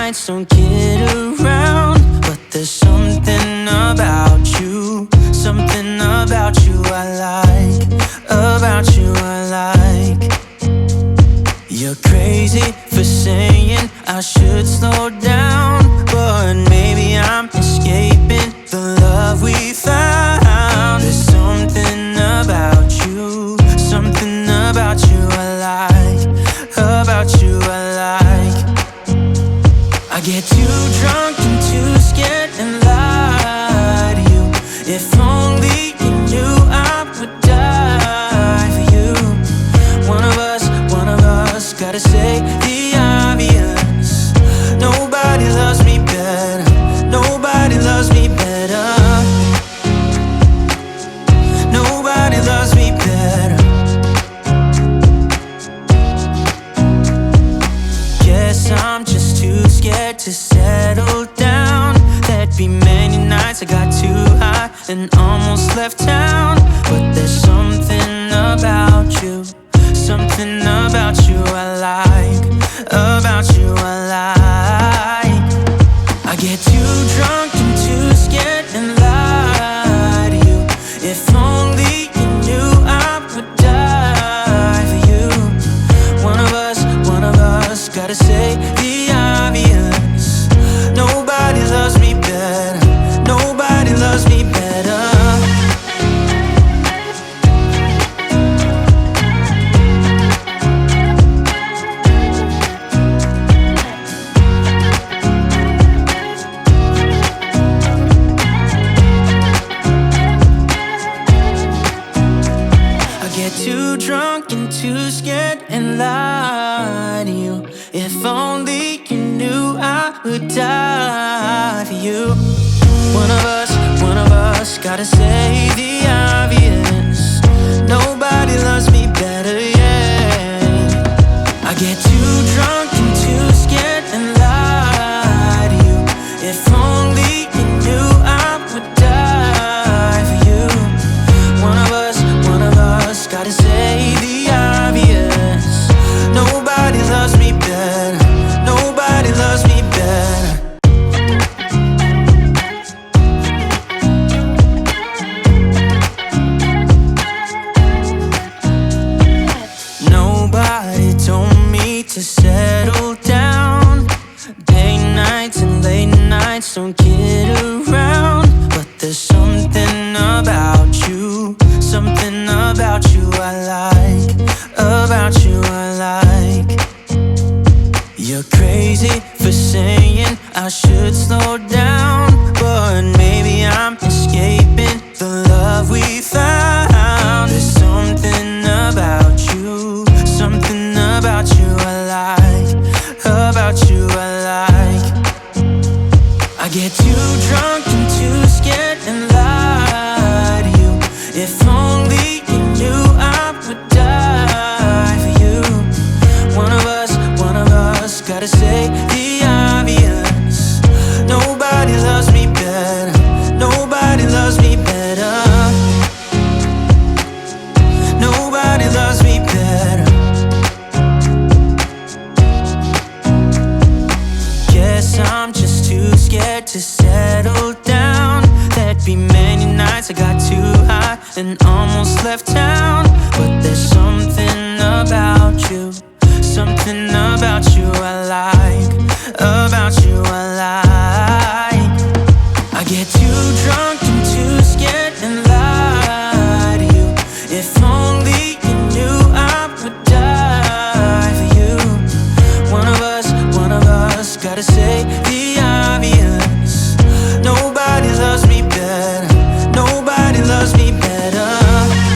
nights don't get around, but there's something about you, something about you I like, about you I like. You're crazy for saying I should slow down, but maybe I'm escaping the love we found. There's something about you, something about you I like, about you I like. I get too drunk and too scared and lie to you. If only you knew I would die for you. One of us gotta say the obvious. Nobody loves me better, nobody loves me better, nobody loves me better. Guess I'm just too scared to settle down. There'd be many nights I got too high and almost left town, but there's something about you, something about you I like, about you I like. I get too drunk and too scared and lie to you. If only you knew I would die for you. One of us gotta say the obvious. Nobody loves me better, nobody loves me better. Too drunk and too scared and lie to you. If only you knew I would die for you. One of us gotta say the obvious. Nobody loves me better, yeah. I get too drunk and too scared and lie to you. If only you knew I would die for you. One of us gotta say the obvious. Nobody loves me better, nobody loves me better. Nobody told me to settle down. Day nights and late nights don't get around, but there's something about you, something about you I like, about you I like. You're crazy for saying I should slow down, but maybe I'm escaping the love we found. There's something about you, something about you I like, about you I like. I get too drunk and too scared and lie to you. If only you knew I would die for you. One of us gotta say the obvious. Nobody loves me better, nobody loves me better, nobody loves me better. Guess I'm just too scared to settle down. There'd be many nights I got too high and almost left town, but there's something about you, something about you I like, about you I like. I get too